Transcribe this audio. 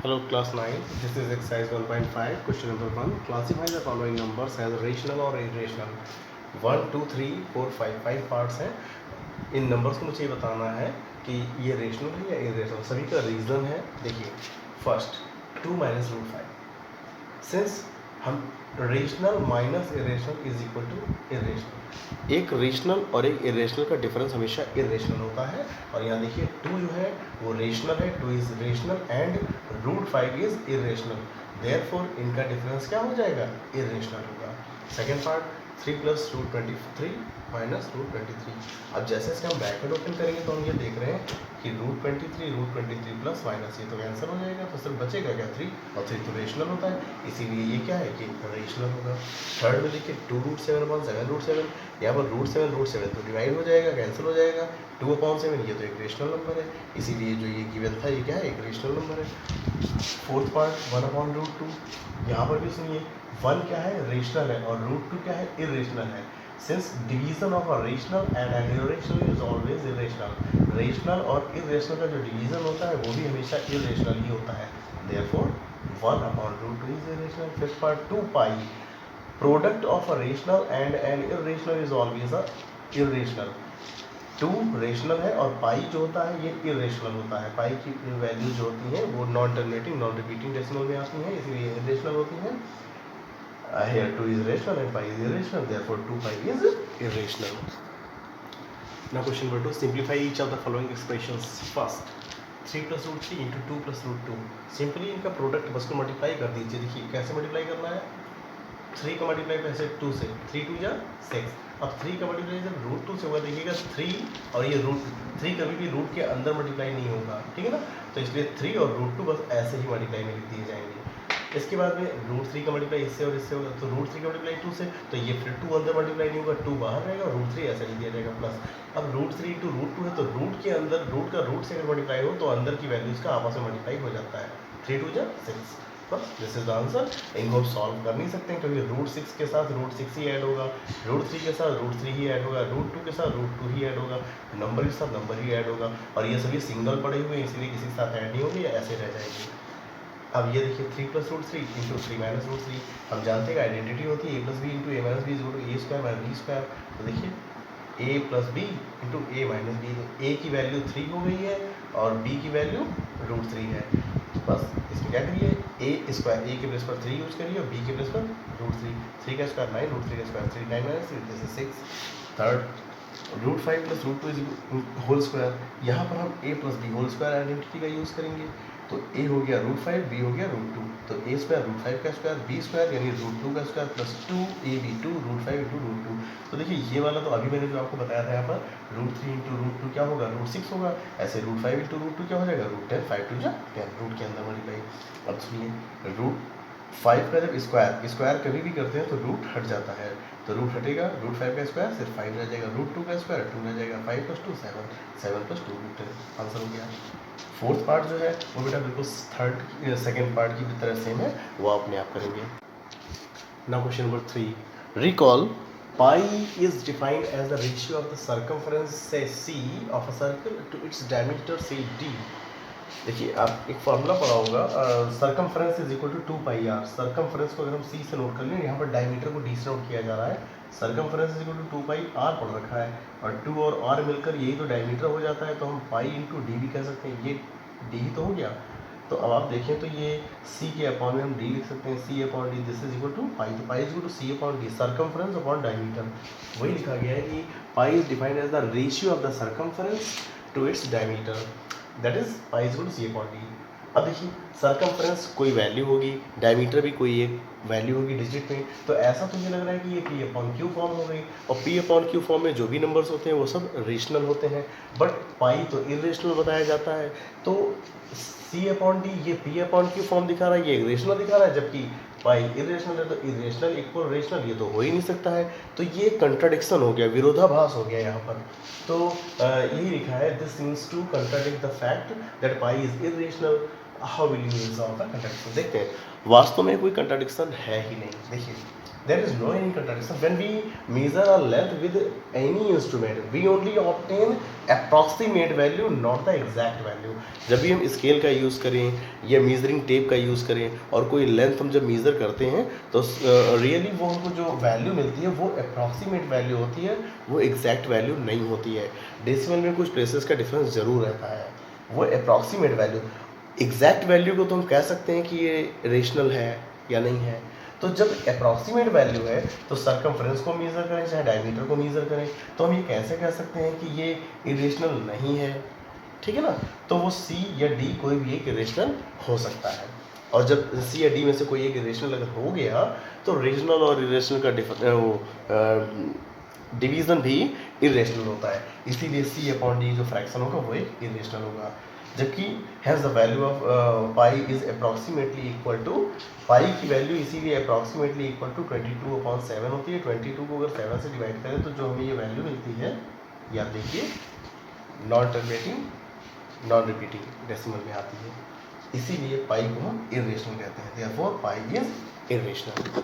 Hello class 9, this is exercise 1.5, question number 1. Classify the following numbers as rational or irrational. 1, 2, 3, 4, 5, 5 parts हैं. इन numbers को मुझे ये बताना है कि ये रेशनल है या इरेशनल. सभी का रीज़न है. देखिए फर्स्ट 2 माइनस रूट 5. सिंस हम rational minus irrational is equal to irrational. एक रेशनल और एक इरेशनल का डिफरेंस हमेशा इरेशनल होता है. और यहाँ देखिए 2 जो है वो रेशनल है, 2 is rational and root 5 is irrational. Therefore इनका डिफरेंस क्या हो जाएगा? इरेशनल होगा. Second part 3 plus root 23 minus root 23. अब जैसे जैसे हम ब्रैकेट ओपन करेंगे तो हम ये देख रहे हैं कि रूट 23 प्लस माइनस, ये तो कैंसिल हो जाएगा. तो सिर्फ बचेगा क्या? 3. और 3 तो रेशनल होता है, इसीलिए ये क्या है कि रेशनल होगा. थर्ड में देखिए 2 रूट 7 अपॉन 7 रूट 7. यहाँ पर रूट 7 तो डिवाइड हो जाएगा, कैंसिल हो जाएगा. 2 अपॉन 7 ये तो एक रेशनल नंबर है, इसीलिए जो ये गिवन था ये क्या है? एक रेशनल नंबर है. Fourth part 1 upon root 2. यहाँ पर भी सुनिए 1 क्या है? रेशनल है और रूट 2 क्या है? इरेशनल है. Since division of a rational and an irrational is always irrational. Rational और इरेशनल का जो डिवीजन होता है वो भी हमेशा इरेशनल ही होता है. Therefore 1 upon root 2 is irrational. Fifth part 2 pi. Product of a rational and an irrational is always a irrational. 2 rational है और पाई जो होता है ये इरेशनल होता है. पाई की वैल्यू जो होती हैं वो non terminating non repeating decimal में आती हैं, इसलिए इरेशनल होती हैं. Here 2 is rational and pi is irrational, therefore 2 pi is irrational. Now question number 2, simplify each of the following expressions. First 3 plus root 3 into 2 plus root 2. Simply इनका product बस को multiply कर दीजिए. देखिए कैसे मल्टीप्लाई करना है? 3 का मल्टीप्लाई कैसे? 2 से. 3 2 या 6. अब 3 का मल्टीप्लाई जब रूट 2 से होगा, देखिएगा 3 और ये रूट 3 कभी भी रूट के अंदर मल्टीप्लाई नहीं होगा, ठीक है ना. तो इसलिए 3 और रूट 2 बस ऐसे ही मल्टीप्लाई में लिख दिए जाएंगे. इसके बाद में रूट 3 का मल्टीप्लाई इससे और इससे होगा, तो रूट 3 का मल्टीप्लाई 2 से, तो ये फिर 2 अंदर मल्टीप्लाई नहीं होगा, 2 बाहर रहेगा और रूट 3 ऐसे लिख दिया जाएगा प्लस. अब रूट 3 इंटू रूट 2 है तो रूट के अंदर रूट का रूट से अगर मल्टीप्लाई हो तो अंदर की वैल्यूज़ का आपस में मल्टीप्लाई हो जाता है. 3 2 जा 6. बस दिस इज द आंसर. इनको हम सॉल्व कर नहीं सकते हैं क्योंकि रूट 6 के साथ रूट 6 ही ऐड होगा, रूट 3 के साथ रूट 3 ही ऐड होगा, रूट 2 के साथ रूट 2 ही ऐड होगा, नंबर के साथ नंबर ही ऐड होगा. और ये सभी सिंगल पड़े हुए हैं इसलिए किसी के साथ ऐड नहीं होंगे, ऐसे रह जाएंगे. अब ये देखिए 3 plus root 3 into 3 minus root 3. हम जानते हैं आइडेंटिटी होती है a plus b into a minus b is equal to a square minus b square. तो देखिए a plus b into a minus b. A की वैल्यू 3 हो गई है और b की वैल्यू रूट 3 है. बस इसमें क्या करिए? ए स्क्वायर, ए के प्लेस पर 3 यूज़ करिए और b के प्लेस पर रूट 3. 3 का स्क्वायर 9, रूट 3 का square 3, 9 minus 3 this is 6. Third root 5 plus root 2 is whole square. यहाँ पर हम a plus B whole square identity का यूज़ करेंगे. तो a हो गया रूट 5, b हो गया रूट 2. तो a स्क्वायर रूट 5 का स्क्वायर, b स्क्वायर यानी रूट 2 का square plus 2ab 2 root 5 into root 2. तो देखिए ये वाला तो अभी मैंने जो आपको बताया था, यहाँ पर रूट 3 इंटू रूट 2 क्या होगा? रूट 6 होगा. ऐसे रूट 5 इंटू रूट 2 क्या हो जाएगा? रूट 10. 5 2 जा 10, रूट के अंदर मल्टीप्लाई. अब सुनिए रूट 5 का जब स्क्वायर कभी भी करते हैं तो रूट हट जाता है, तो रूट हटेगा. रूट 5 का स्क्वायर सिर्फ 5 रह जाएगा, रूट 2 का स्क्वायर 2 रह जाएगा, 5 प्लस 2 7, 7 प्लस 2 रूट 10. आंसर हो गया. फोर्थ पार्ट जो है वो बेटा बिल्कुल सेकेंड पार्ट की तरह सेम है, वो अपने आप करेंगे. Now question number 3, recall pi is defined as the ratio of the circumference से c of a circle to its diameter से डी. देखिए आप एक फार्मूला पढ़ा होगा, circumference is equal to 2 pi r. Circumference को अगर हम सी से नोट कर लें, यहाँ पर डायमीटर को डी से नोट किया जा रहा है. Circumference is equal to 2 pi R पढ़ रखा है और 2 और आर मिलकर यही तो डायमीटर हो जाता है, तो हम पाई इंटू डी भी कह सकते हैं. ये डी ही तो हो गया. तो अब आप देखें तो ये सी के अपॉन में हम डी लिख सकते हैं, c upon d. This is equal to pi, तो pi is equal to c upon d. Circumference upon diameter वही लिखा गया है कि pi is defined as the ratio of the circumference to its diameter, that is pi is equal to c upon d. अब देखिए circumference कोई value होगी, diameter भी कोई एक वैल्यू होगी डिजिट में, तो ऐसा तो ये लग रहा है कि ये पी अपॉन क्यू फॉर्म हो गई. और पी अपॉन क्यू फॉर्म में जो भी नंबर्स होते हैं वो सब रेशनल होते हैं, बट पाई तो इरेशनल बताया जाता है. तो सी अपॉन डी ये पी अपॉन क्यू फॉर्म दिखा रहा है, ये रेशनल दिखा रहा है, जबकि पाई इरेशनल है. तो इरेशनल इक्वल रेशनल ये तो हो ही नहीं सकता है. तो ये कंट्राडिक्शन हो गया, विरोधाभास हो गया यहाँ पर. तो यही लिखा है, this means to contradict the fact that pi is irrational. How will you resolve the contradiction? देखते हैं वास्तव में कोई कंट्राडिक्शन है ही नहीं. देखिए there is no any contradiction. When we measure a length with any instrument, we only obtain approximate value, not the exact value. जब भी हम स्केल का यूज़ करें या मेजरिंग टेप का यूज़ करें और कोई लेंथ हम जब मेज़र करते हैं तो रियली वो हमको जो वैल्यू मिलती है वो अप्रॉक्सीमेट वैल्यू होती है, वो एग्जैक्ट वैल्यू नहीं होती है। डेसिमल में कुछ प्लेसेस का डिफरेंस ज़रूर रहता है, वो अप्रॉक्सीमेट वैल्यू। एग्जैक्ट वैल्यू को तो हम कह सकते हैं कि ये रेशनल है या नहीं है। तो जब अप्रॉक्सीमेट वैल्यू है तो सरकमफ्रेंस को मेज़र करें चाहे डायमीटर को मेज़र करें तो हम ये कैसे कह सकते हैं कि ये इरेशनल नहीं है, ठीक है ना। तो वो सी या डी कोई भी एक इरेशनल हो सकता है, और जब सी या डी में से कोई एक इरेशनल अगर हो गया तो रेशनल और इरेशनल का डिवीज़न भी इरेशनल होता है, इसीलिए सी अपॉन डी जो फ्रैक्शन होगा वो एक इरेशनल होगा। जबकि has the value of pi is approximately equal to, pi की वैल्यू इसीलिए अप्रॉक्सीमेटली इक्वल टू 22/7 होती है। 22 को अगर 7 से डिवाइड करें तो जो हमें ये वैल्यू मिलती है, ये आप देखिए non terminating non repeating decimal में आती है, इसीलिए पाई को हम इरेशनल कहते हैं। Therefore pi is irrational.